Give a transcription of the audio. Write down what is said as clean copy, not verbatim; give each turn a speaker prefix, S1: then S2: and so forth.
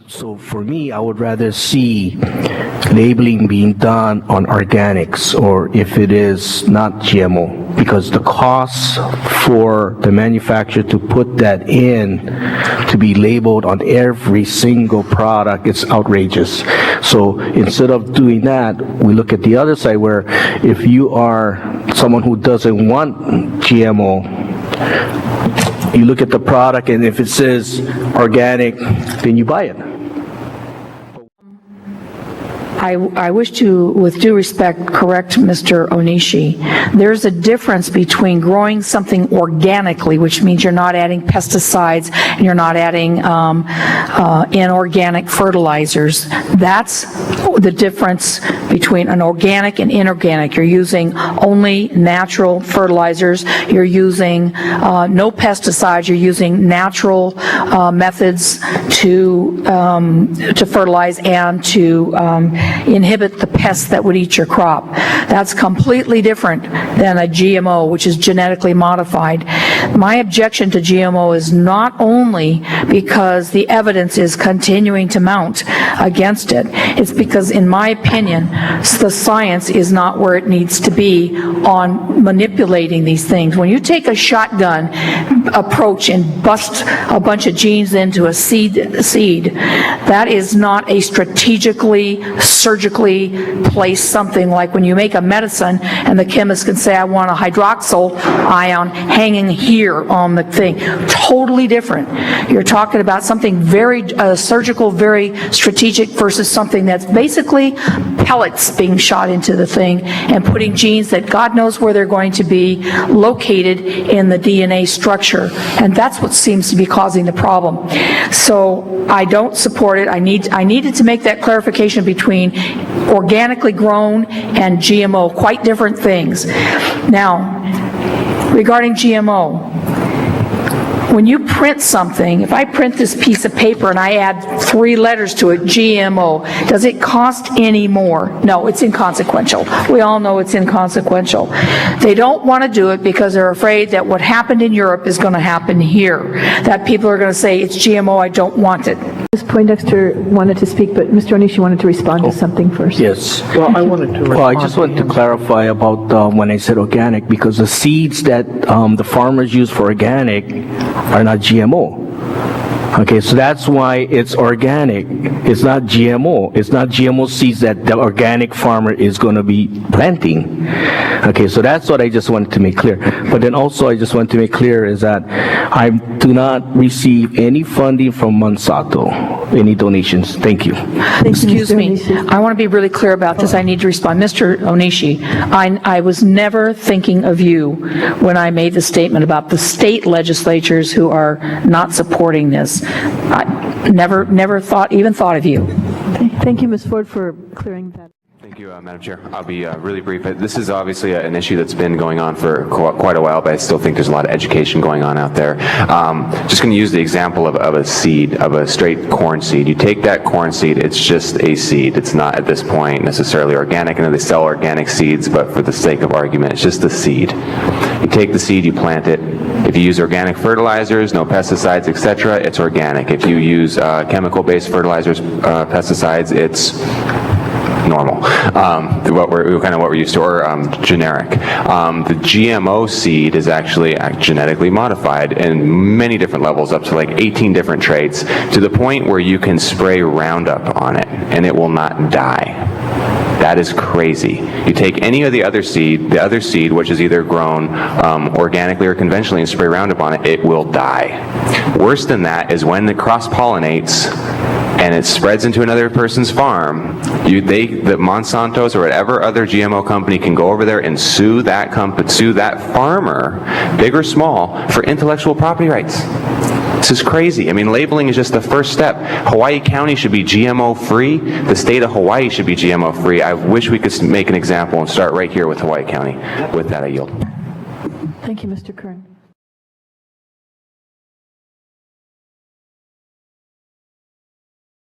S1: So for me, I would rather see labeling being done on organics, or if it is not GMO, because the cost for the manufacturer to put that in to be labeled on every single product is outrageous. So instead of doing that, we look at the other side where if you are someone who doesn't want GMO, you look at the product and if it says organic, then you buy it.
S2: I wish to, with due respect, correct Mr. Onishi. There's a difference between growing something organically, which means you're not adding pesticides and you're not adding inorganic fertilizers. That's the difference between an organic and inorganic. You're using only natural fertilizers. You're using no pesticides. You're using natural methods to fertilize and to inhibit the pests that would eat your crop. That's completely different than a GMO, which is genetically modified. My objection to GMO is not only because the evidence is continuing to mount against it, it's because, in my opinion, the science is not where it needs to be on manipulating these things. When you take a shotgun approach and bust a bunch of genes into a seed, that is not a strategically, surgically placed something like when you make a medicine and the chemist can say, I want a hydroxyl ion hanging here on the thing. Totally different. You're talking about something very surgical, very strategic versus something that's basically pellets being shot into the thing and putting genes that God knows where they're going to be located in the DNA structure. And that's what seems to be causing the problem. So I don't support it. I needed to make that clarification between organically grown and GMO, quite different things. Now, regarding GMO, when you print something, if I print this piece of paper and I add 3 letters to it, GMO, does it cost any more? No, it's inconsequential. We all know it's inconsequential. They don't want to do it because they're afraid that what happened in Europe is going to happen here, that people are going to say, it's GMO, I don't want it.
S3: Ms. Poindexter wanted to speak, but Mr. Onishi wanted to respond to something first.
S1: Yes.
S4: Well, I wanted to
S1: Well, I just want to clarify about when I said organic, because the seeds that the farmers use for organic are not GMO. Okay, so that's why it's organic. It's not GMO. It's not GMO seeds that the organic farmer is going to be planting. Okay, so that's what I just wanted to make clear. But then also I just want to make clear is that I do not receive any funding from Monsanto, any donations. Thank you.
S2: Excuse me. I want to be really clear about this. I need to respond. Mr. Onishi, I was never thinking of you when I made the statement about the state legislatures who are not supporting this. I never thought of you.
S3: Okay. Thank you, Ms. Ford, for clearing that.
S5: Thank you, Madam Chair. I'll be really brief. This is obviously an issue that's been going on for quite a while, but I still think there's a lot of education going on out there. Just going to use the example of a seed, of a straight corn seed. You take that corn seed, it's just a seed. It's not at this point necessarily organic. I know they sell organic seeds, but for the sake of argument, it's just a seed. You take the seed, you plant it. If you use organic fertilizers, no pesticides, etc., it's organic. If you use chemical-based fertilizers, pesticides, it's normal, what we're used to, or generic. The GMO seed is actually genetically modified in many different levels, up to like 18 different traits, to the point where you can spray Roundup on it and it will not die. That is crazy. You take any of the other seed, which is either grown organically or conventionally, and spray Roundup on it, it will die. Worse than that is when it cross-pollinates and it spreads into another person's farm, the Monsanto's or whatever other GMO company can go over there and sue that farmer, big or small, for intellectual property rights. This is crazy. I mean, labeling is just the first step. Hawaii County should be GMO free. The state of Hawaii should be GMO free. I wish we could make an example and start right here with Hawaii County. With that, I yield.
S3: Thank you, Mr. Kern.